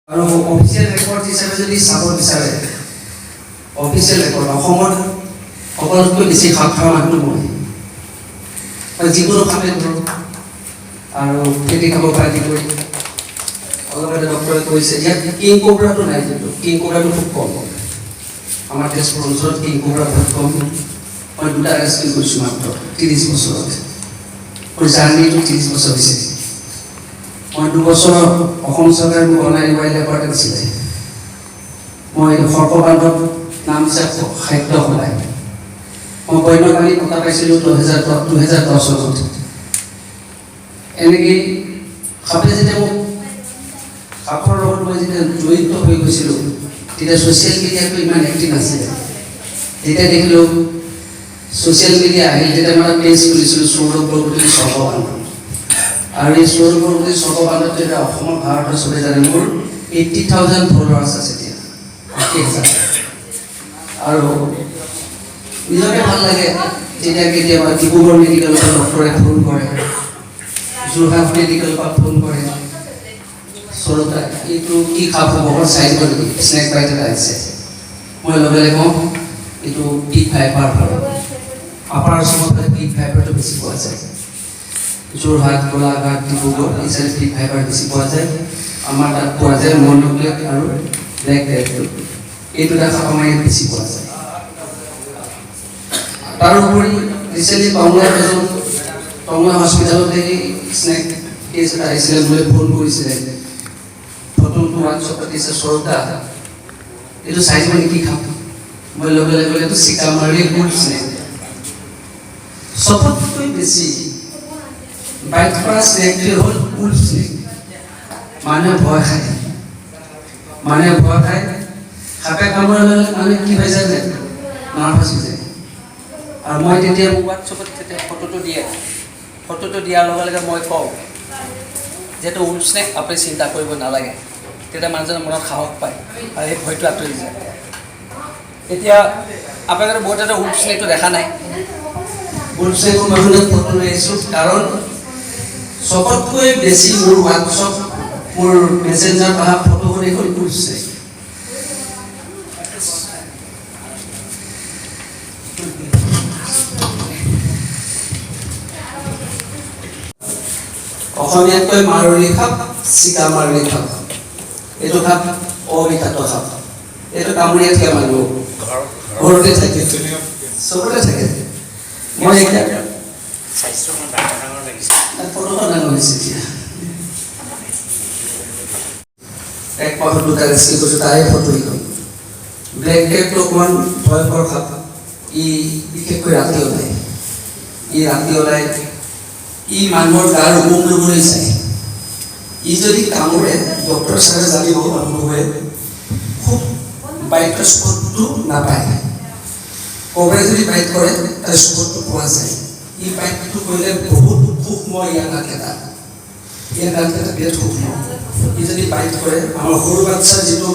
আৰু official record হিচাপে যদি চাব বিচাৰে অফিচিয়েল ৰেকৰ্ড অসমত সকলোতকৈ বেছি খাপ খোৱা মানুহ মই যিকোনো কামে ধৰক আৰু খেতি খাব পাৰি কৰি অলপতে ডক্টৰে কৈছে ইয়াত কিং কোব্ৰাটো নাই কিন্তু কিং কোব্ৰাটো খুব কম আমাৰ তেজপুৰ অঞ্চলত কিং কোব্ৰা বহুত কম মই দুটা ৰেস্কিউ কৰিছোঁ মাত্ৰ 30 বছৰত মোৰ জাৰ্ণিটো 30 বছৰ হৈছে মই 2 বছৰ অসম চৰকাৰে মোক অনাই ৱাইল্ড এৱাৰ্ড দিছিলে মই সৰ্ববান্ধৱ নাম হিচাপে খাদ্য সদায় মই বন্যপ্ৰাণী বঁটা পাইছিলোঁ 2010 চনত এনেকৈ সাপে যেতিয়া মোক সাপৰ লগত মই যেতিয়া জড়িত হৈ গৈছিলোঁ তেতিয়া ছ'চিয়েল মিডিয়াটো ইমান এক্টিভ নাছিলে যেতিয়া দেখিলোঁ ছ'চিয়েল মিডিয়া আহিল তেতিয়া মই পেজ খুলিছিলোঁ সৌৰভ বৰগুটি সৰ্ববান্ধৱ আৰু এই সৌৰভ বৰগুটি সৰ্ববান্ধৱ যেতিয়া অসমৰ ভাৰতৰ চবে জানে মোৰ 80,000 ফলোৱাৰ্ছ আছে এতিয়া 80,000 আৰু নিজকে ভাল লাগে যেতিয়া কেতিয়াবা ডিব্ৰুগড় মেডিকেলৰ পৰা ডক্টৰে ফোন কৰে যোৰহাট মেডিকেলৰ পৰা ফোন কৰে সৌৰভদা এইটো কি খাব বহুত চাই দিব নেকি স্নেক বাইট এটা আহিছে মই লগে লগে কওঁ এইটো পিক ফাইবাৰ হয় আপাৰ অসমত পিক ফাইবাৰটো বেছি পোৱা যায় যোৰহাট গোলাঘাট ডিব্ৰুগড় এই চাইড পিক ফাইবাৰ বেছি পোৱা যায় আমাৰ তাত পোৱা যায় মনোগ্লেক আৰু ব্লেক ৰেডটো এই দুটা খাপ আমাৰ ইয়াত বেছি পোৱা যায় তাৰোপৰি ৰিচেণ্টলি টংলা হস্পিটেলতে স্নেক কেছ এটা আহিছিলে বুলি ফোন কৰিছিলে ফটোটো হোৱাটছআপত দিছে সৌৰভদা এইটো চাইজ মানে কি খাম মই লগে লগে এইটো চিকামাৰী গুড স্নেক চবতকৈ বেছি বাইট কৰা স্নেকটো হ'ল উল স্নেক মানুহে ভয় খায় সাপে কামুৰিলে মানুহে কি হৈ যায় নাৰ্ভাছ হৈ যায় আৰু মই তেতিয়া হোৱাটছআপত যেতিয়া ফটোটো দিয়াৰ লগে লগে মই কওঁ যিহেতু উল স্নেক আপুনি চিন্তা কৰিব নালাগে তেতিয়া মানুহজনৰ মনত সাহস পায় আৰু সেই ভয়টো আঁতৰি যায় এতিয়া আপোনালোকে বহুত এটা উল স্নেকটো দেখা নাই উল স্নেকৰ মানুহে ফটো লৈ আহিছোঁ কাৰণ চবতকৈ বেছি মোৰ হোৱাটছআপ মোৰ মেছেঞ্জাৰ অহা ফটোখন এখন উল স্নেক অসমীয়াতকৈ মাৰুলী সাপ চিকামাৰী সাপ এইটো সাপ অবিষাক্ত সাপ এইটো কামুৰিয়ে থাকে মানুহ ঘৰতে থাকে চবতে থাকে মই ফটোখন ডাঙৰ হৈছে এতিয়া এক পাহৰ দুটা ৰেস্কিউ কৰিছোঁ তাৰে ফটো এইখন ব্লেক কেটটো অকণমান ভয়ংকৰ সাপ ই বিশেষকৈ ৰাতি ওলায় ই মানুহৰ গাৰ উমৰি যায় ই যদি কামোৰে ডক্টৰ ছাৰে জানিব মানুহে খুব বাইটৰ স্পটটো নাপায় কবৰে যদি বাইট কৰে তাৰ স্পটটো পোৱা যায় ই বাইটটো কৰিলে বহুত সূক্ষ্ম ইয়াৰ নাকেটা বিৰাট সূক্ষ্ম ই যদি বাইট কৰে আমাৰ সৰু বাচ্ছাৰ যিটো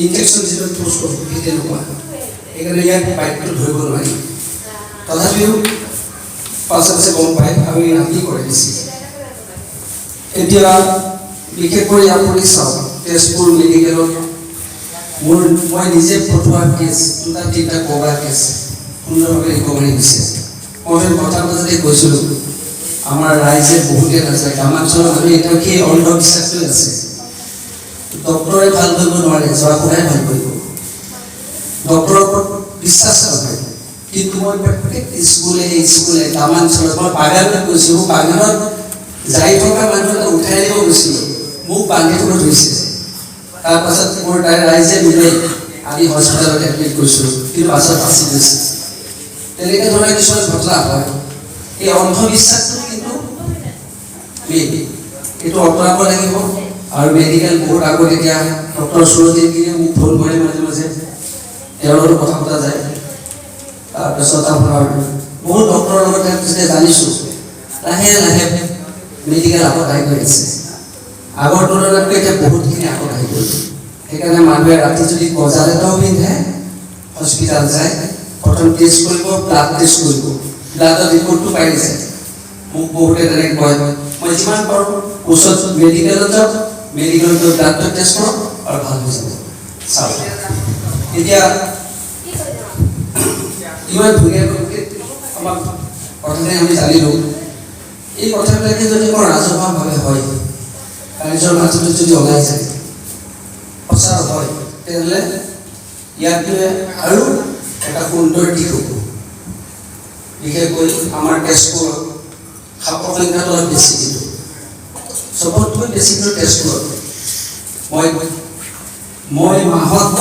ইনজেকশ্যন যিটো পুছ কৰোঁ সেই তেনেকুৱা সেইকাৰণে ইয়াত বাইটটো ধৰিব নোৱাৰি তথাপিও পাছে গম পায় আমি ৰাতি কৰে বেছি এতিয়া বিশেষকৈ আপুনি চাওক তেজপুৰ মেডিকেলত মই নিজে পঠোৱা কেছ 2-3টা কভাৰ কেছ সুন্দৰভাৱে ৰিকভাৰী হৈছে মই কথা বজাতে কৈছিলোঁ আমাৰ ৰাইজে বহুতে নাযায় গ্ৰামাঞ্চলৰ মানুহে এতিয়া সেই অন্ধবিশ্বাসটোৱে আছে ডক্টৰে ভাল কৰিব নোৱাৰে জৰা ফুৰাই ভাল কৰিব ডক্টৰৰ ওপৰত বিশ্বাস নকৰে কিন্তু মই প্ৰত্যেক স্কুলে গ্ৰামাঞ্চলত মই বাগানত গৈছোঁ বাগানত যাই থকা মানুহ এটা উঠাই দিব গৈছিলোঁ মোক বান্ধি থ'ব ধৰিছে তাৰপাছত মোৰ তাই ৰাইজে মিলি আমি হস্পিটেলত এডমিট কৰিছোঁ কিন্তু পাছত বাচি গৈছে তেনেকৈ ধৰণৰ কিছুমান ঘটনা হয় এই অন্ধবিশ্বাসটো কিন্তু এইটো আঁতৰাব লাগিব আৰু মেডিকেল বহুত আগত এতিয়া ডক্টৰ সুৰজিৎগিৰিয়ে মোক ফোন কৰে মাজে মাজে তেওঁৰ লগত কথা পতা যায় তাৰপিছত আপোনাৰ বহুত ডক্টৰৰ লগত যেতিয়া জানিছোঁ লাহে লাহে মেডিকেল আগত আহি গৈ আছে আগৰ তুলনাতকৈ এতিয়া বহুতখিনি আগত আহি গ'ল সেইকাৰণে মানুহে ৰাতি যদি গজাল এটাও পিন্ধে হস্পিটেল যায় প্ৰথম টেষ্ট কৰিব ব্লাড টেষ্ট কৰিব ব্লাডৰ ৰিপৰ্টটো পাই যায় মোক বহুতে তেনেকৈ কয় মই যিমান পাৰোঁ ওচৰত মেডিকেলত যাওঁ মেডিকেল গৈ ব্লাড টেষ্ট কৰক আৰু ভাল হৈ যাব চাওক এতিয়া ইমান ধুনীয়াকৈ আমাক কথাখিনি আমি জানিলোঁ এই কথাবিলাকে যদি মোৰ ৰাজহুৱাভাৱে হয় ৰাইজৰ মাজত যদি ওলাই যায় প্ৰচাৰ হয় তেনেহ'লে ইয়াতকৈ আৰু এটা সুন্দৰ দিশ হ'ব বিশেষকৈ আমাৰ তেজপুৰত খাপৰ সংখ্যাটো অলপ বেছি কিন্তু চবতকৈ বেছি কিন্তু তেজপুৰত মই মাহত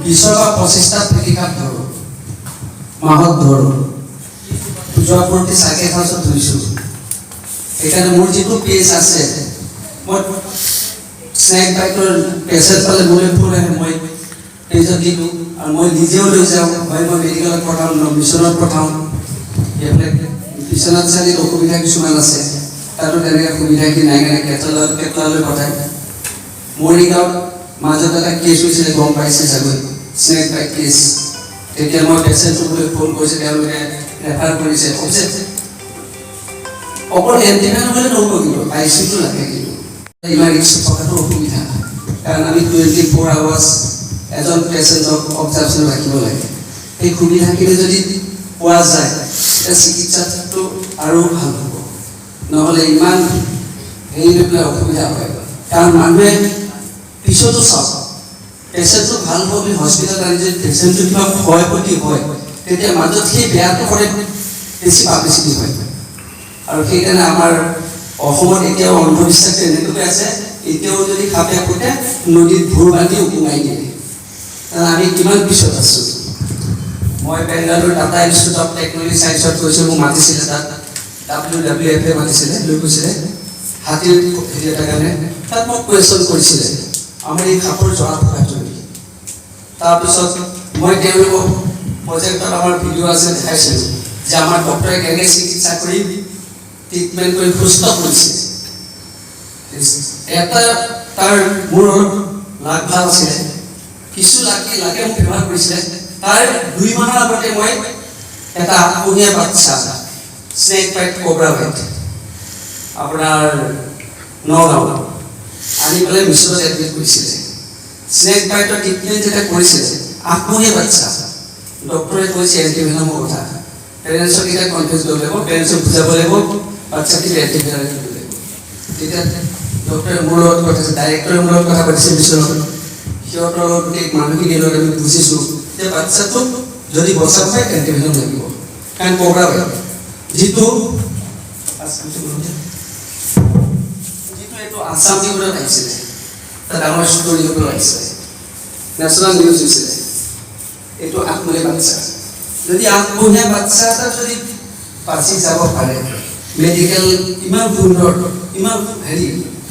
20 বা 25টা পেটিকাপ ধৰোঁ মাহত ধৰোঁ যোৱা প্ৰতি চাগে খাওঁচত ধৰিছোঁ সেইকাৰণে মোৰ যিটো পেজ আছে মই স্নেক বাইটৰ পেচেণ্ট পালে মোলৈ ফোন আহে মই পেজত দি দিওঁ আৰু মই নিজেও লৈ যাওঁ হয় মই মেডিকেলত পঠাওঁ মিছনত পঠাওঁ এইবিলাক বিশ্বনাথ চাৰিআলিত অসুবিধা কিছুমান আছে তাতো তেনেকৈ সুবিধাখিনি নাই কাৰণে কেটলালৈ পঠায় মৰিগাঁৱত মাজত এটা কেছ হৈছিলে গম পাইছে চাগৈ স্নেক বাইট কেছ তেতিয়া মই পেচেণ্টটোলৈ ফোন কৰিছে তেওঁলোকে ৰেফাৰ কৰিছে অকল এণ্টিবায়'টিক হ'লে নহ'ব কিন্তু আইচিউটো লাগে কিন্তু ইমাৰ্জেঞ্চি থকাটো অসুবিধা কাৰণ আমি 24 আৱাৰ্ছ এজন পেচেণ্টক অবজাৰ্ভেশ্যন ৰাখিব লাগে সেই সুবিধাখিনি যদি পোৱা যায় তেতিয়া চিকিৎসাটো আৰু ভাল হ'ব নহ'লে ইমান হেৰি লৈ পেলাই অসুবিধা হয় কাৰণ মানুহে পিছতো চাওক পেচেণ্টটো ভাল হ'ব বুলি হস্পিটেল আনি যদি পেচেণ্টটো কিবা ক্ষয় ক্ষতি হয় তেতিয়া মাজত সেই বেয়াটো কৰে বেছি পাব্লিচিটি হয় আৰু সেইকাৰণে আমাৰ অসমত এতিয়াও অন্ধবিশ্বাস তেনেকৈ আছে এতিয়াও যদি সাপে ফুটে নদীত ভুৰ বান্ধি উমাই দিয়ে আমি কিমান পিছত আছোঁ মই Bengaluru Tata institute of technology চায়েন্সত গৈছোঁ মোক মাতিছিলে তাত WWF মাতিছিলে লৈ গৈছিলে হাতীৰ হেৰি এটা কাৰণে তাত মোক কুৱেশ্যন কৰিছিলে আমাৰ এই সাপৰ জৰা ফুকাটো তাৰপিছত মই তেওঁলোকক প্ৰজেক্টত আমাৰ ভিডিঅ' আছে দেখাইছিলোঁ যে আমাৰ ডক্টৰে কেনেকৈ চিকিৎসা কৰি ট্ৰিটমেণ্ট কৰি সুস্থ কৰিছে এটা তাৰ মোৰ লাগ ভাল আছিলে কিছু লাগে মোক ব্যৱহাৰ কৰিছিলে তাৰ 2 মাহৰ আগতে মই এটা আঠমহীয়া বাচ্চা স্নেক বাইট কোব্ৰা বাইট আপোনাৰ নগাঁও আনি পেলাই মিছনত এডমিট কৰিছিলে স্নেক বাইটৰ ট্ৰিটমেণ্ট যেতিয়া কৰিছিলে আঠমহীয়া বাচ্চা ডক্টৰে কৈছে এণ্টিভেনমৰ কথা পেৰেণ্টছক এতিয়া কনফিউজ কৰিব লাগিব পেৰেণ্টছক বুজাব লাগিব বাচ্চাটিক এণ্টিভেনম দিব লাগিব তেতিয়া ডক্টৰে মোৰ লগত কথা ডাইৰেক্টৰে মোৰ লগত কথা পাতিছে মিছনত সিহঁতৰ গোটেই মানুহখিনিৰ লগত আমি বুজিছোঁ যে বাচ্চাটোক যদি বচাব হয় এণ্টিভেনম লাগিব কাৰণ কোব্ৰা বাইট যিটো এইটো আছাম নিউজত আহিছিলে এটা ডাঙৰ ষ্টৰী হৈ আহিছে নেশ্যনেল নিউজ হৈছিলে এইটো আঠমহীয়া বাচ্চা যদি আঠমহীয়া বাচ্চা এটা যদি বাচি যাব পাৰে মেডিকেল ইমান সুন্দৰ ইমান হেৰি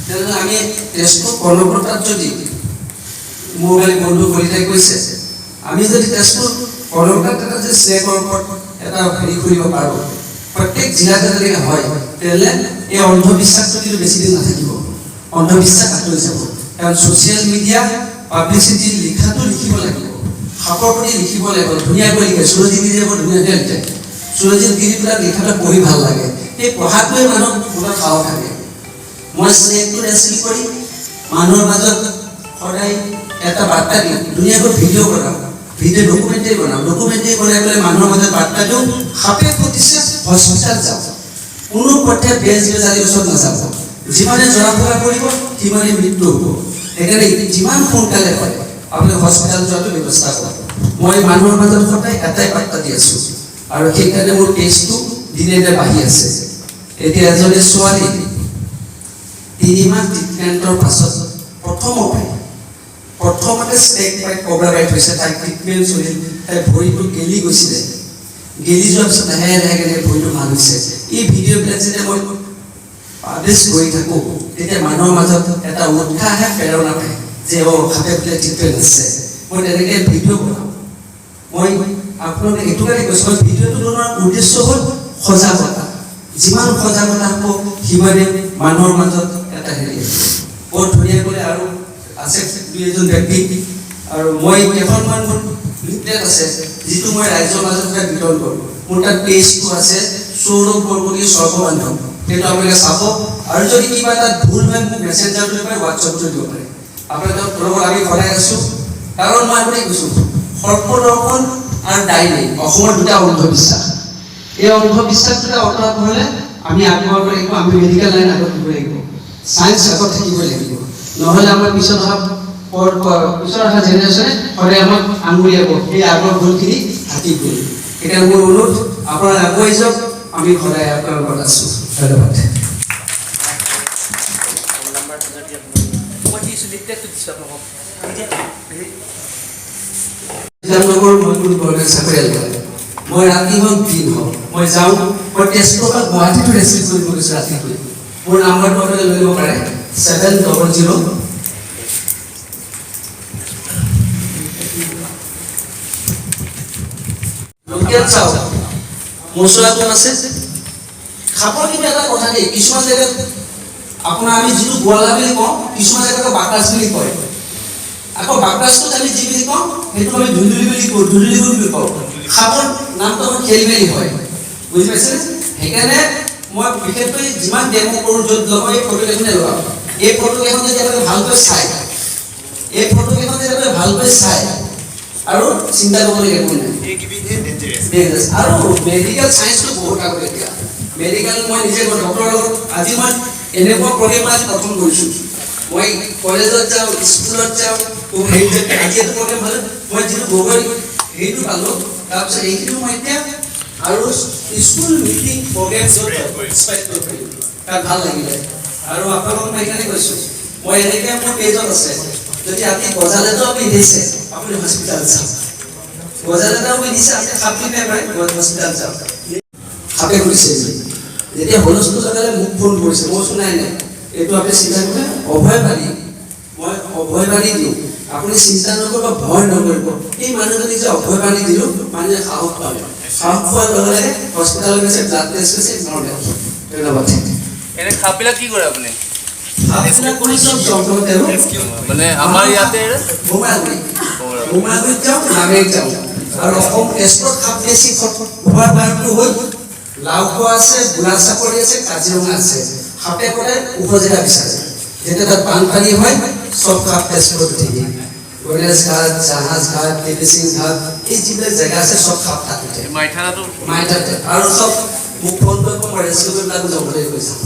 তেনেহ'লে আমি তেজপুৰ কৰ্ণপতাত যদি মোৰ বন্ধু কলিতাই কৈছে আমি যদি তেজপুৰ কৰ্ণপতাত এটা যে স্নেকৰ ওপৰত এটা হেৰি কৰিব পাৰোঁ প্ৰত্যেক জিলাতে যদি হয় তেনেহ'লে এই অন্ধবিশ্বাসটো কিন্তু বেছি দিন নাথাকিব অন্ধবিশ্বাস আঁতৰি যাব কাৰণ ছ'চিয়েল মিডিয়া পাব্লিচিটি লিখাটো লিখিব লাগিব সাপৰ প্ৰতি লিখিব লাগিব ধুনীয়াকৈ লিখে সুৰজিত গিৰিয়ে বৰ ধুনীয়াকৈ লিখে সুৰজিত গিৰিবিলাক লিখাটো পঢ়ি ভাল লাগে সেই পঢ়াটোৱে মানুহক মনত সাহস থাকে মই স্নেকটো ৰেস্কিউ কৰি মানুহৰ মাজত সদায় এটা বাৰ্তা দিওঁ ধুনীয়াকৈ ভিডিঅ' বনাওঁ ভিডিঅ' ডকুমেণ্টাৰী বনাই পেলাই মানুহৰ মাজত বাৰ্তা দিওঁ সাপে খুটিছে হস্পিটেল যাওঁ কোনো পথে বেজ বেজালিৰ ওচৰত নাযাব যিমানে জৰা ফুকা কৰিব সিমানে মৃত্যু হ'ব সেইকাৰণে যিমান সোনকালে হয় আপুনি হস্পিটেল যোৱাটো ব্যৱস্থা কৰক মই মানুহৰ মাজত সদায় এটাই বাৰ্তা দি আছোঁ আৰু সেইকাৰণে মোৰ কেছটো দিনে দিনে বাঢ়ি আছে এতিয়া এজনী ছোৱালী 3 মাহ ট্ৰিটমেণ্টৰ পাছত প্ৰথমতে স্নেক বাইট কোব্ৰা বাইট হৈছে তাই ট্ৰিটমেণ্ট চলিল তাই ভৰিটো গেলি গৈছিলে গেলি যোৱাৰ পিছত লাহে লাহে ভৰিটো ভাল হৈছে এই ভিডিঅ'বিলাক যেতিয়া মই পাব্লিছ কৰি থাকোঁ তেতিয়া মানুহৰ মাজত এটা উৎসাহ আহে প্ৰেৰণা পায় যে সাপে বোলে ট্ৰিটমেণ্ট আছে মই তেনেকৈ ভিডিঅ' বনাওঁ মই আপোনালোকে এইটো কাৰণে কৈছোঁ ভিডিঅ'টো বনোৱাৰ উদ্দেশ্য হ'ল সজাগতা যিমান সজাগতা হ'ব সিমানে মানুহৰ মাজত এটা হেৰি বহুত ধুনীয়াকৈ আৰু আছে 2-এজন ব্যক্তি আৰু মই কেইখনমান মোৰ লিফলেট আছে যিটো মই ৰাইজৰ মাজত বিতৰণ কৰোঁ মোৰ তাত পেজটো আছে সৌৰভ বৰপতি সৰ্ববান্ধৱ সেইটো আপোনালোকে চাব আৰু যদি কিবা এটা ভুল হয় মোক মেছেঞ্জাৰটো পাই হোৱাটছএপটো দিব পাৰে আপোনালোকৰ লগত আমি সদায় আছোঁ কাৰণ মই আপুনি কৈছোঁ সৰ্পদৰ্শন আৰু ডাইনী অসমৰ দুটা অন্ধবিশ্বাস এই অন্ধবিশ্বাস দুটা অঁতৰাব হ'লে আমি আগবঢ়াব লাগিব আমি মেডিকেল লাইন আগত দিব লাগিব সায়েন্স আগত থাকিব লাগিব নহ'লে আমাৰ পিছত অহা জেনেৰেশ্যনে সদায় আমাক আঙুলিয়াব সেই আগৰ ভুলখিনি হাতি কৰি সেইকাৰণে মোৰ অনুৰোধ আপোনাৰ আগুৱাই যাওক আমি সদায় আপোনাৰ লগত আছোঁ ধন্যবাদ মই ৰাতি হওক দিন হওক মই যাওঁ মই তেজপুৰৰ পৰা গুৱাহাটীতো ৰেচিভ কৰিব গৈছোঁ ৰাতিপুৱা মোৰ নাম্বাৰটো আপোনালোকে লৈ ল'ব পাৰে 700 লোকেল চাউল মছলাটো আছে খাব কিন্তু এটা কথা দেই কিছুমান জেগাত আপোনাৰ আমি যিটো গোৱালা বুলি কওঁ কিছুমান জেগাত বাকৰাজ বুলি কয় আকৌ বাকৰাজটোত আমি যি বুলি কওঁ সেইটো আমি ধুন্দুলি বুলি কওঁ ধুন্দুলি বুলি কওঁ খাবৰ নামটো আমাৰ খেলিমেলি হয় বুজি পাইছে সেইকাৰণে মই বিশেষকৈ যিমান ডেমো কৰোঁ য'ত ল'ব এই ফটোকেইখনে লগাওঁ এই ফটোকেইখন যদি আপোনালোকে ভালকৈ চাই এই ফটোকেইখন যদি আপোনালোকে ভালকৈ চাই আৰু চিন্তা কৰিবলগীয়া একো নাই আৰু মেডিকেল সায়েন্সটো বহুত আগত এতিয়া মেডিকেল মই নিজে ডক্টৰৰ লগত আজি মই এনেকুৱা প্ৰগ্ৰেম আজি প্ৰথম কৰিছোঁ মই কলেজত যাওঁ স্কুলত যাওঁ আজি এইটো প্ৰগ্ৰেম হ'লে মই যিটো বগৰী সেইটো পালোঁ তাৰপিছত এইখিনিও মই এতিয়া আৰু স্কুল মিটিং প্ৰগ্ৰেম স্পাইট কৰিব পাৰিম তাত ভাল লাগিলে আৰু আপোনালোকক মই সেইকাৰণে কৈছোঁ মই এনেকৈ মোৰ পেজত আছে যদি আপুনি গজালেতো আপুনি দিছে আপুনি হস্পিটেল যাওক গজালেটাও দিছে আপুনি খাপি নাপায় হস্পিটেল যাওক খাপে কৰিছে যেতিয়া হলস্থুল জগালে মোক ফোন কৰিছে মই শুনাই নাই এইটো আপুনি চিন্তা কৰে অভয়বাদী মই অভয়বাদী দিওঁ আপুনি চিন্তা নকৰিব ভয় নকৰিব এই মানুহজনী যে অভয়বাদী দিলোঁ মানুহে সাহস পালে সাহস পোৱাৰ লগে লগে হস্পিটেলত গৈছে ব্লাড টেষ্ট কৰিছে নৰ্মেল ধন্যবাদ এনে খাপবিলাক কি কৰে আপুনি আপোনাৰ কৰি চব জংঘলতে মানে আমাৰ ইয়াতে বোমাগুৰিত যাওঁ নামেৰিত যাওঁ আৰু অসম তেজপুৰত খাপ বেছি হোৱাৰ কাৰণটো হ'ল লাওখোৱা আছে বুঢ়াচাপৰি আছে কাজিৰঙা আছে সাপে সদায় উপজেগা বিচাৰে যেতিয়া তাত বানপানী হয় চব খাপ তেজপুৰত উঠি দিয়ে গণেশ ঘাট জাহাজ ঘাট দেৱীসিং ঘাট এই যিবিলাক জেগা আছে চব খাপ তাত উঠে মাইথানাতে আৰু চব মোক ফোন কৰিব মই ৰেস্কিউ কৰিবলৈ জংঘললৈ গৈছোঁ